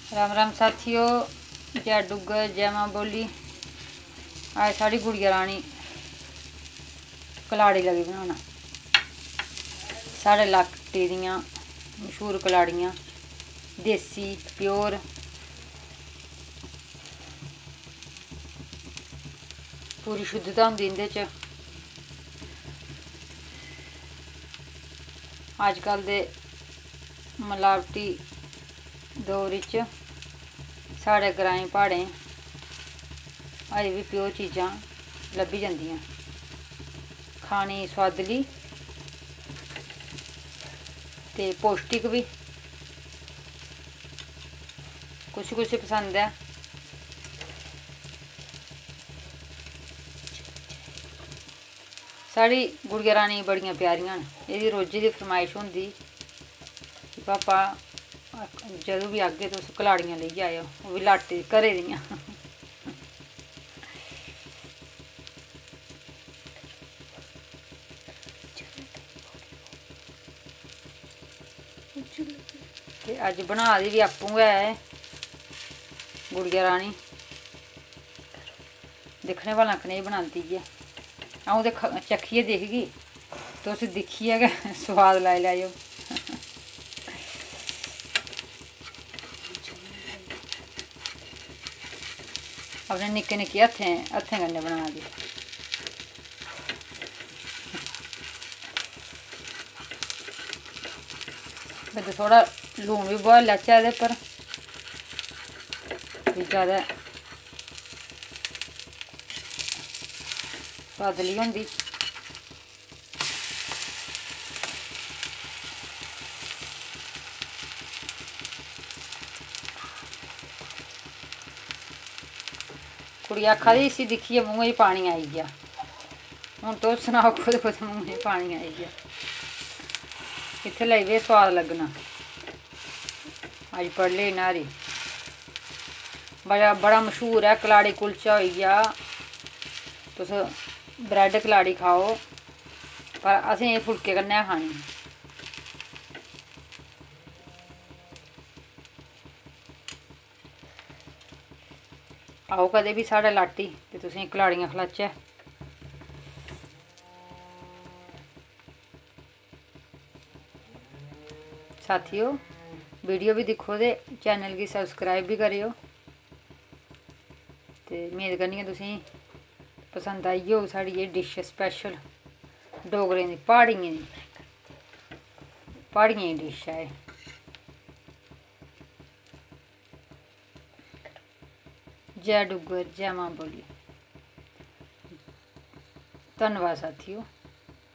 राम राम साथियों, जय डुग्गर जय मां बोली। आज साड़ी गुड़िया रानी कलाड़ी लगी बनाना। साढ़े इलाके दियां मशहूर कलाड़ियाँ, देसी प्योर, पूरी शुद्धता होंदी इंदे च। अजकल दे मलावटी दौर च साढ़े ग्राएं प्हाड़ें अजें भी प्योर चीज़ां लब्भी जंदियां, खाने गी सोआदली ते पौष्टिक भी। कुछ पसंद ऐ। साढ़ी गुड़िया रानी बड़ियां प्यारियां न। एह्दी रोज़ै दी फरमाइश होंदी कि पापा जदूं भी आगे तुस कलाड़ियां लेइयै आएओ, ओह् बी लाटे घरै दियां। ते अज्ज बना दी बी आपूं गै गुड़िया रानी। दिक्खने भला कनेही बनांदी ऐ। अ'ऊं ते चक्खियै दिखगी, तुस दिक्खियै गै सोआद लाई लैएओ। अपने निक्के निक्के हत्थें कन्नै बना दी। बिच थोह्ड़ा लून बी बोआली लैचै एह्दे उप्पर, जैदा सोआदली होंदी। कुड़ी आखा दी इसी दिक्खियै मूंहे च पानी आई गेआ। हून तुस सनाओ कुत्थै कुत्थै मूंहे च पानी आई गेआ, इत्थै लगी पे सोआद लग्गना। अज्ज पढ़ले न्हारी बड़ा मश्हूर ऐ कलाड़ी कुल्चा होई गेआ। तुस ब्रैड कलाड़ी खाओ, पर असें एह् फुल्के कन्नै गै खानी। आओ कदें बी साढ़े लाटी ते तुसेंगी कलाड़ियां खलाचै। साथियों, वीडियो बी दिक्खो ते चैनल गी सब्सक्राइब बी करेओ। ते मेद करनी आं तुसेंगी पसंद आई होग साढ़ी एह् डिश स्पैशल डोगरें दी, प्हाड़ियें दी डिश ऐ एह्। जय डुग्गर जय मां बोली। धन्नवाद साथियों।